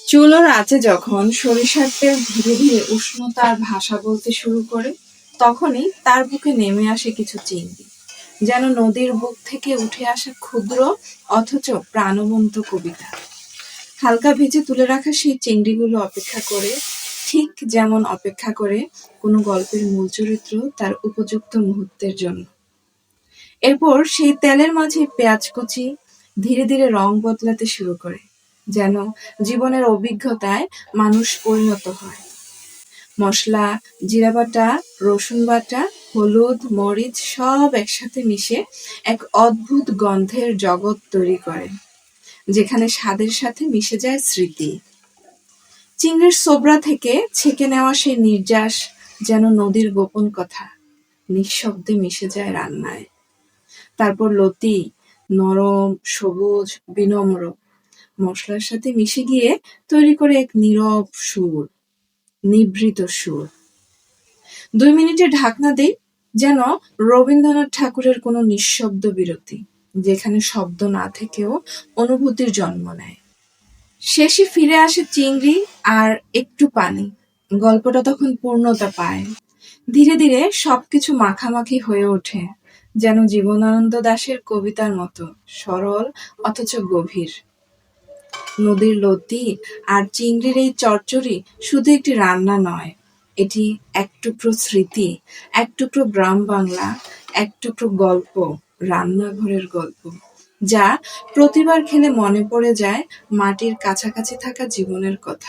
চুলোর আঁচে যখন সরিষার তেল ধীরে ধীরে উষ্ণতার ভাষা বলতে শুরু করে, তখনই তার বুকে নেমে আসে কিছু চিংড়ি, যেন নদীর বুক থেকে উঠে আসা ক্ষুদ্র অথচ প্রাণবন্ত কবিতা। হালকা ভেজে তুলে রাখা সেই চিংড়িগুলো অপেক্ষা করে, ঠিক যেমন অপেক্ষা করে কোনো গল্পের মূল চরিত্র তার উপযুক্ত মুহূর্তের জন্য। এরপর সেই তেলের মাঝে পেঁয়াজ কুচি ধীরে ধীরে রং বদলাতে শুরু করে, যেন জীবনের অভিজ্ঞতায় মানুষ পরিণত হয়। মসলা, জিরা বাটা, রসুন বাটা, হলুদ, মরিচ সব একসাথে মিশে এক অদ্ভুত গন্ধের জগৎ তৈরি করে, যেখানে স্বাদের সাথে মিশে যায় স্মৃতি। চিংড়ির ছোবড়া থেকে ছেঁকে নেওয়া সেই নির্যাস যেন নদীর গোপন কথা, নিঃশব্দে মিশে যায় রান্নায়। তারপর লতি, নরম, সবুজ, বিনম্র, মসলার সাথে মিশে গিয়ে তৈরি করে এক নীরব সুর, নিভৃত সুর। ২ মিনিটের ঢাকনা দেই, যেন রবীন্দ্রনাথ ঠাকুরের কোনো নিঃশব্দ বিরতি, যেখানে শব্দ না থেকেও অনুভূতির জন্ম নেয়। শেষে ফিরে আসে চিংড়ি আর একটু পানি। গল্পটা তখন পূর্ণতা পায়। ধীরে ধীরে সবকিছু মাখামাখি হয়ে ওঠে, যেন জীবনানন্দ দাশের কবিতার মতো সরল অথচ গভীর। নদীর লতি আর চিংড়ির এই চচ্চড়ি শুধু একটি রান্না নয়, এটি এক টুকরো স্মৃতি, এক টুকরো গ্রাম বাংলা, এক টুকরো গল্প, রান্নাঘরের গল্প, যা প্রতিবার খেলে মনে পড়ে যায় মাটির কাছাকাছি থাকা জীবনের কথা।